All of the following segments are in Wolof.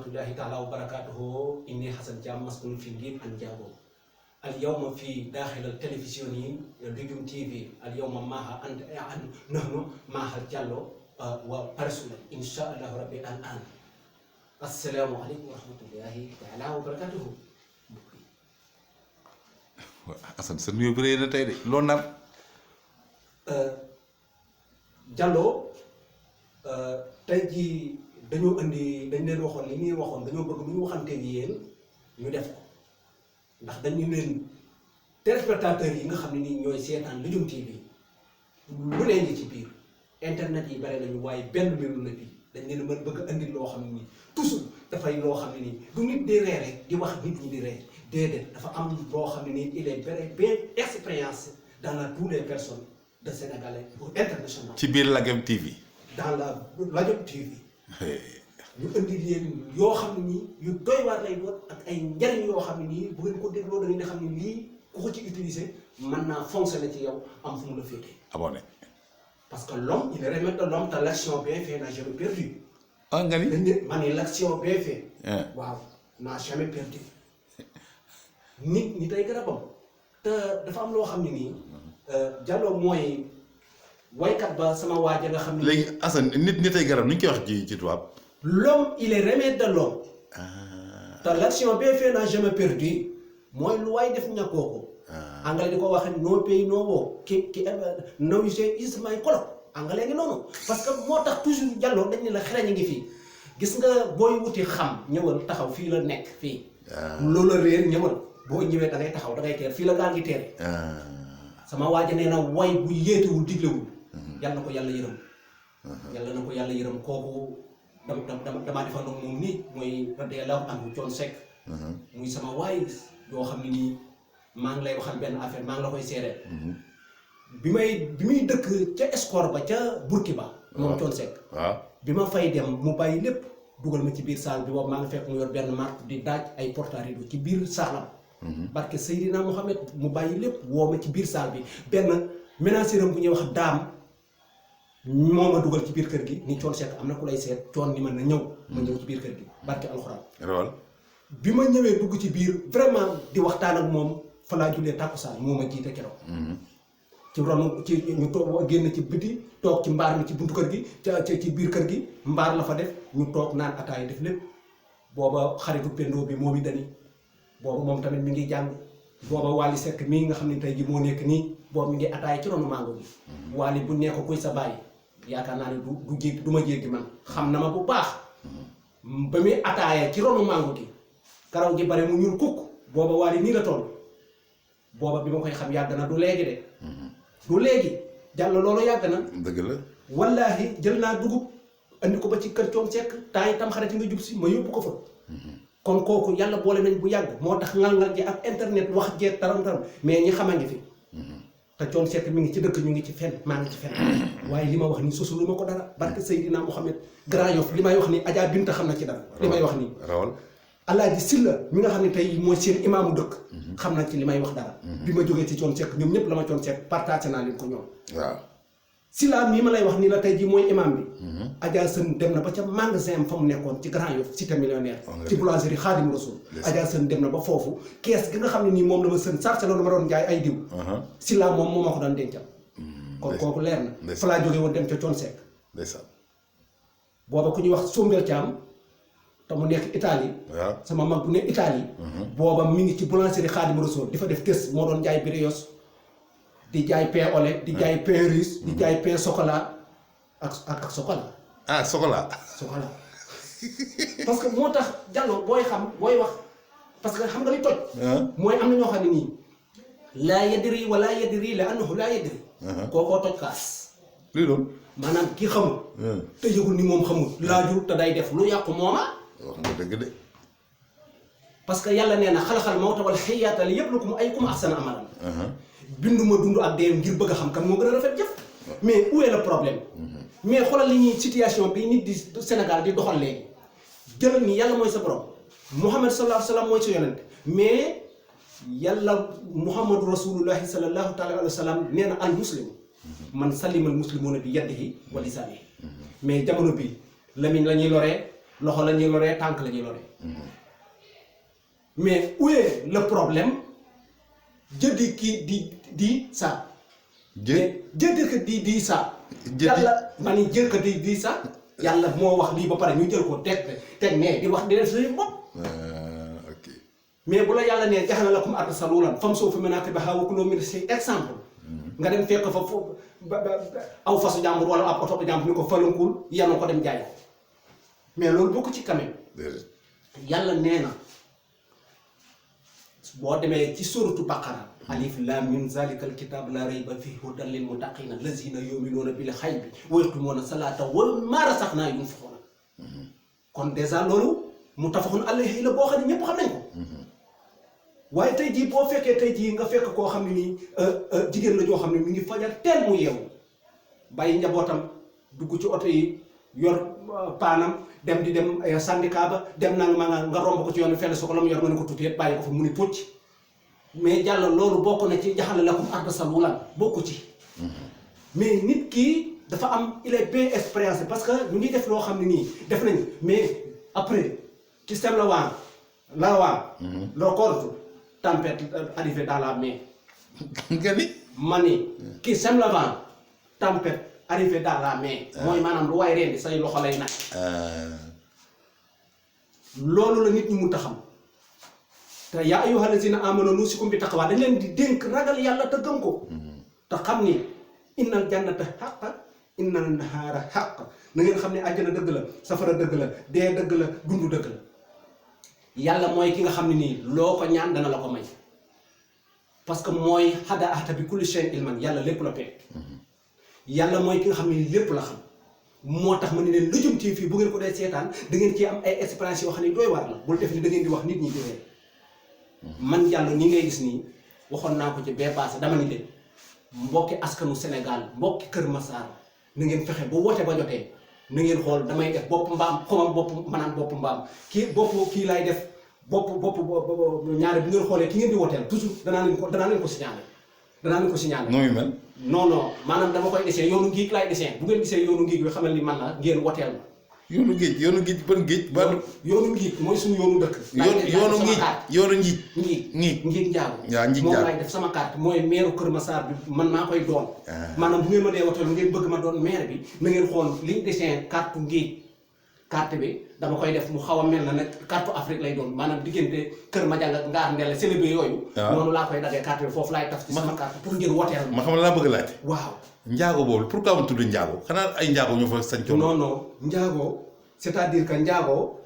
rahmatullahi taala wa barakatuhu inni Hasan Thiam mas'ul fi Ngin an Diabo اليوم في داخل التلفزيون لجوم تي في اليوم معها أنت نحن معها جالو وبرسول إن شاء الله ربي الآن السلام عليكم ورحمة الله تعالى وبركاته. Assane sa nuyoo bi rëy na tey de loolu nag. Diallo tey jii dañoo indi dañ leen waxoon li ñuy waxoon dañoo bëgg lu ñu waxanteeg yéen ñu def ko ndax dañu leen téléspectateurs yi nga xam ne nii ñooy seetaan Lujum TV lu leen ngi ci biir internet yi bare nañu waaye benn mbiru la bii dañ leen mën bëgg a indi loo xam ne nii toujours dafay loo xam ne nii du nit di ree rek di wax nit ñi di ree déedéet dafa am loo xam ne nii il est bien expérience dans la toutes les personnes de Sénégalais pour international. ci biir Lagem TV. dans la Lagem TV. ñu indi leen yoo xam ne nii yu doy waar lay doon ak ay njariñ yoo xam ne nii bu ngeen ko dégloo da ngeen di xam ne lii ku ko ci utiliser mën naa fonctionner ci yow am fu mu la féetee. abonné. parce que l'homme il est remède de l'homme te l'action bien faite n'a jamais perdu. ah nga ni. dañ ne ma ne l'action bien faite. waaw n'a jamais perdu. nit ñi tey garabam te dafa am loo xam ne nii. Diallo mooy waykat ba sama waaja nga xam ne. léegi Assane nit ñi tey garab nu ñu koy wax ci tubaab. L'homme il est remède de l'homme. te l'action bien faite n'a jamais perdu mooy lu waay def ñàkkoo ko. anglais di ko waxee no pay no wo ki no you say is my color anglais ngi noonu parce que moo tax toujours Diallo dañ ne la xereñ ngi fii gis nga booy wuti xam ñëwal taxaw fii la nekk fii. loolu la réer ñëwal boo ñëwee da ngay taxaw da ngay teer fii la gaa ngi teere. sama waaja nee na way bu yéetewul diglewul. yàlla na ko yàlla yërëm. yàlla na ko yàlla yërëm kooku. damaa defandoo moom nii mooy radiyallahu anhu Thione Seck. muy sama waay yoo xam ne nii maa ngi lay waxal benn affaire maa ngi la koy seereel. bi muy dëkk ca Escort ba ca Bourkiba. moom Thione Seck. waaw bi ma fay dem mu bàyyi lépp dugal ma ci biir saal bi boobu maa ngi fekk mu yor benn marque di daaj ay porte-rideau ci biir saalam. barke Seydina Mohamed mu bàyyi lépp woo ma ci biir saal bi benn ménagère bu ñuy wax daam. moo ma dugal ci biir kër gi ni Thione Seck am na ku lay seet Thione ni mën na ñëw ma ñëw ci biir kër gi barke alxuraan rawal bi ma ñëwee dugg ci biir vraiment di waxtaan ak moom fa laa jullee tàkkusaan moo ma jiite keroog ci ronu ci ñu toog génn ci biti toog ci mbaar mi ci buntu kër gi ci biir kër gi mbaar la fa def ñu toog naan ataay def lépp booba xaritu pendoo bi moom i dani booba moom tamit mi ngi jàng booba Wally Seck mii nga xam ne tey ji moo nekk nii boobu mi ngi ataay ci ronu mango bi Wally bu nekk kuy sa bàyyi yaakaar naa ne du ma jéggi man xam na ma bu baax ba muy ataaya ci ronu mango gi karaw gi bare mu ñuul kukk booba Wally nii la toll booba bi ma koy xam yàgg na du léegi de du léegi Diallo loolu yàgg na dëgg la wallaahi jël naa dugub andi ko ba ci kër Thione Seck temps yi tam xarit nga jub si ma yóbbu ko fa kon kooku yàlla boole nañ bu yàgg moo tax ngal-ngal ji ak internet wax jeeg taram-taram mais ñi xama ngi fi te Thione Seck mi ngi ci dëkk ñu ngi ci fen maa ngi ci fen waaye li ma wax nii sosulu ma ko dara barke Seydina Mohamed Grand Yoff li may wax nii Adja Binta xam na ci dara li may wax nii rawal Alaaji Silla mi nga xam ne tey mooy seen imaamu dëkk xam na ci li may wax dara bi ma jógee ci Thione Seck ñoom ñëpp la ma Thione Seck partagé naa leen ko ñoom waaw Silla mii ma lay wax nii la tey jii mooy imaam bi Adja Sën dem na ba ca magasin fa mu nekkoon ci Grand Yoff cité millionnaire ci boulangerie Khadim Rassoul Adja Sën dem na ba foofu kees gi nga xam ne nii moom la ma sën sarse loolu ma doon jaay ay diw Silla moom moo ma ko daan dencal kon kooku leer na fa laa jógee woon dem ca Thione Seck ndeysaan booba ku ñuy wax Sombel Thiam te mu nekk Italie sama mag bu nekk Italie booba mi ngi ci boulangerie Khadim Rassoul di fa def test moo doon jaay brioche di jaay pain au lait di jaay pain riche di jaay pain chocolat ak chocolat chocolat parce que moo tax Diallo booy xam booy wax parce que xam nga li toj mooy am na ñoo xam ne nii laa yadri wala yadri la annahu laa yadri kookoo toj kaas lii doon maanaam kii xamul te yëgul ni moom xamul laajul te day def lu yàqu mooma wax nga dëgg de parce que yàlla nee na xalaxal mawta wal xayaata li yabluwakum ayyukum ahsanu amalan binduma dund ak dee ngir bëgg a xam kan moo gën a rafet jëf mais où est le problème mais xoolal li ñuy situation bi nit di Sénégal di doxal léegi jëlal ni yàlla mooy sa borom Muhammad sallallahu alayhi wa sallam mooy sa yonent mais yàlla Muhammadu rasulullahi sallallahu taala alayhi wa sallam nee na al muslim man salimal muslimuna bi yadihi wa lisaanihi mais jamono bi lamiñ la ñuy loree loxo la ñuy loree tànk la ñuy loree mais où est le problème Dieu dit qui dit ça. Dieu dit ça. Dieu yàlla ma ni Dieu que dit ça yàlla moo wax lii ba pare ñu jël ko teg ne di wax di def suñu bopp. ok mais bu la yàlla nee jaxala lakum arda salulan famshu fi manakibiha wa kulu min rizqihi exemple. nga dem fekk fa foofu aw fasu jàmbur wala ab oto jàmbur ni ko falankul yanu ko dem jaay ko mais loolu bokk ci quand même. yàlla nee na boo demee ci suratu Baqara. alif lam mim zalikal kitab la rayba fihi hudan lil muttaqina allazina yu'minuna bil ghaybi wa yuqimuna salata wa mimma razaqnahum yunfiquna kon dèjà loolu muttafaqun alayhi la boo xam ne ñëpp xam nañ ko. waaye tey jii boo fekkee tey jii nga fekk koo xam ne nii jigéen la joo xam ne mi ngi fajar teel mu yeewu bàyyi njabootam dugg ci oto yi yor paanam dem di dem syndicat ba dem na nga romb ko ci yoon fenn su ko la mu yor nga ne ko tuuti yëpp bàyyi ko fa mu ni pucc mais jàll loolu bokk na ci jaxale lakum arda salulan bokku ci. mais nit ki dafa am il est bien expérience parce que ñu ngi def loo xam ne nii def nañu mais après ci sem la waan le corps tempête arrivée dans la mer. nga ni. ma ni qui sème le vent tempête arrivée dans la mer. mooy maanaam lu waay rendi say loxo lay nag. loolu la nit ñi mun a xam te yaa ayyuhal lazina amanu nuusikum bi taqwa dañ leen di dénk ragal yàlla te gëm ko. te xam ni innal jannata haqqa innal nahaara haqqa na ngeen xam ne àjjana dëgg la safara dëgg la dee dëgg la dundu dëgg la. yàlla mooy ki nga xam ne nii loo ko ñaan dana la ko may parce que mooy xada ahta bi kulli shay'in ilman yàlla lépp la peeg yàlla mooy ki nga xam ne nii lépp la xam moo tax ma ne leen lujum ci fii bu ngeen ko dee seetaan da ngeen ci am ay expérience yoo xam ne doy waar la bul def ni da ngeen di wax nit ñi di ree man Diallo ni ngay gis nii waxoon naa ko ci bee passé dama ni leen mbokki askanu Sénégal mbokki Kër Massar na ngeen fexe ba woote ba jotee na ngeen xool damay def bopp mbaam xomam bopp manaan bopp mbaam kii laay def bopp ñaare bu ngeen xoolee ki ngeen di wooteel toujours danaa leen ko signalé nooyu mel. non maanaam dama koy dessin yoonu ngiig laay dessin bu ngeen gisee yoonu ngiig bi xamal ni man la ngeen wooteel ma. yoonu géej ban géej. yoonu ngiig mooy suñu yoonu dëkk. yoonu ngiig. ngiig njaago. waaw ngiig njaago moom laay def sama carte mooy maire Kër Massar bi man maa koy doon. maanaam bu ngeen ma dee wooteel ngeen bëgg ma doon maire bi na ngeen xool liñ dessin carte ngiig carte bi dama koy def mu xaw a mel na nag carte Afrique lay doon maanaam diggante Kër Madiang ak Ngaar Ndella célébé yooyu. noonu laa koy daggee carte bi foofu laay taf ci sama carte pour ngeen wooteel ma. xam laa bëgg laaj. waaw. njaago boobu pourquoi mu tudd njaago xanaa ay njaago ñoo fa sañcoon. non njaago c'est-à-dire que njaago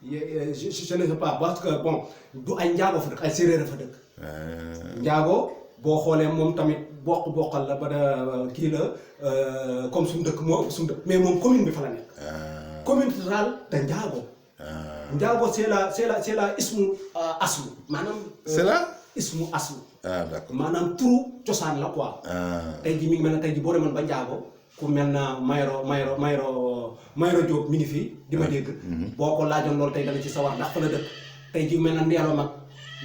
je ne sais pas parce que bon du ay njaago fa dëkk ay séeréer fa dëkk. njaago boo xoolee moom tamit bokkal la ba da kii la comme suñu dëkk moo ëpp suñu dëkk mais moom commune bi fa la nekk. commune rurale de njaago. njaago c'est la ismu aslu maanaam. c'est la ismu aslu. d'accord maanaam turu cosaan la quoi. tey ji mi ngi mel ne tey ji boo demoon ba njaago ku mel na Mayro Diop mi ngi fii di ma dégg. boo ko laajoon loolu tey dana ci sawar ndax fa la dëkk tey ji mel na ndeelo mag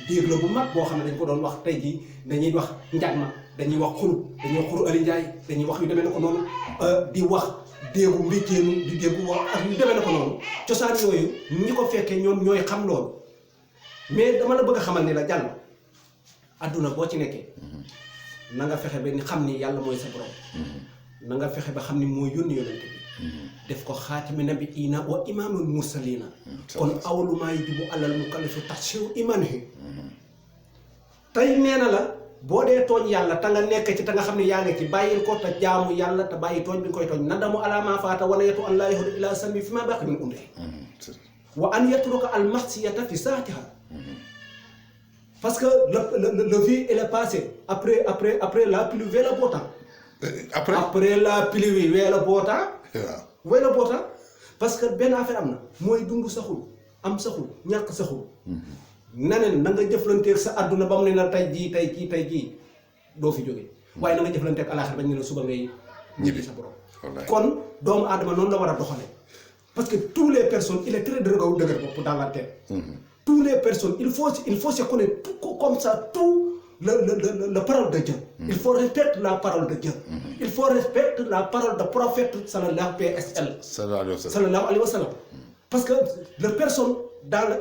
déeg la bu mag boo xam ne dañ ko doon wax tey ji dañuy wax njag ma dañuy wax dañuy wax xuru Ali Ndiaye dañuy wax yu demee na ko noonu di wax déegu mbéjéenu di déggu wax ak yu demee na ko noonu cosaan yooyu ñi ko fekkee ñoom ñooy xam loolu mais dama la bëgg a xamal ni la Diallo adduna boo ci nekkee na nga fexe ba ni xam ni yàlla mooy sa borom na nga fexe ba xam ni mooy yónni yonente bi def ko xaatimi nabiyyiina wa imaamul mursaliina kon awwalu maa yajibu alal mukallafi tahsiinu iimaanihi tey nee na la boo dee tooñ yàlla te nga nekk ci te nga xam ne yaa ngi ci bàyyil ko te jaamu yàlla te bàyyi tooñ bi nga koy tooñ nadamu alaa maa faata wa niyatu an laa yahuuda ilaa zambi fi maa baqiya min umrihi wa an yatruka al ma'siyata fi saatiha parce que le vie elle est passée après la pluie vers le beau temps. après la pluie vers le beau temps. waaw vers le beau temps parce que benn affaire am na mooy dund saxul am saxul ñàkk saxul. neneen na nga jëflanteeg sa àdduna ba mu ne la tey jii doo fi jóge waaye na nga jëflanteeg alaaxira bañ ne la suba ngay ñibbi sa borom. kon doomu aadama noonu la war a doxale parce que tous les personnes il est très dëgër bopp dans la tête. Toutes les personnes, il faut se connaître tout, comme ça, tout la parole de Dieu. Il faut respecter la parole de Dieu. Il faut respecter la parole du prophète sallallahu alayhi wa sallam. parce que la personne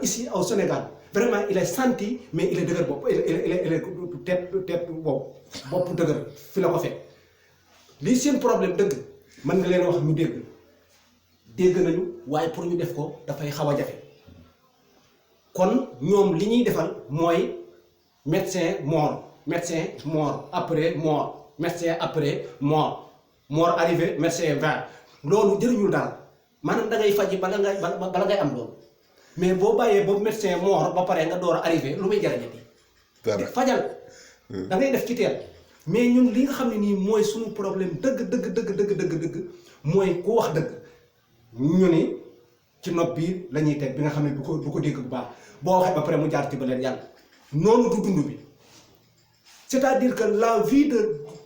ici au Sénégal vraiment il est senti mais il est dëgër bopp il est tête bopp dëgër fi la ko fekk lii seen problème dëgg mën nga leen wax ñu dégg nañu waaye pour ñu def ko dafay xaw a jafe kon ñoom li ñuy defal mooy médecin mort après mort médecin après mort arrivé médecin 20 loolu jëriñul dara maanaam da ngay faji bala ngay am loolu mais boo bàyyee boobu médecin mort ba pare nga door a arrivé lu muy jariñati fajal da ngay def ci teel mais ñun li nga xam ne nii mooy suñu problème dëgg mooy ku wax dëgg ñu ni ci nopp bi la ñuy teg bi nga xam ne du ko dégg bu baax boo waxee ba pare mu jaar ci ba leen yàlla noonu du dund bi c'est-à-dire que la vie de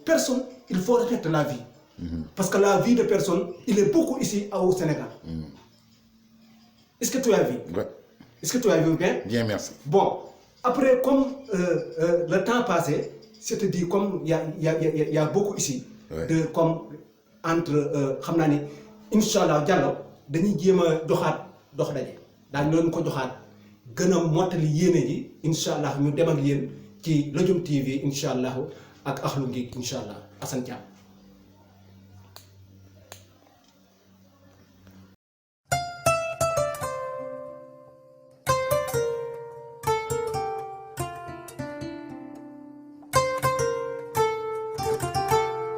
personne il faut respecter la vie parce que la vie de personne il est beaucoup ici au Sénégal est-ce que tu as vu est-ce que tu as vu bien merci bon après comme le temps passé c'est-à-dire comme y a beaucoup ici de comme entre xam naa ni inshallah Diallo dañuy jéem a dox daje daañu leen ko joxaat gën a mottali yéene ji inshallah ñu dem ak yéen ci Lajum TV inshallah ak Akhlou Guigue inshallah Assane Thiam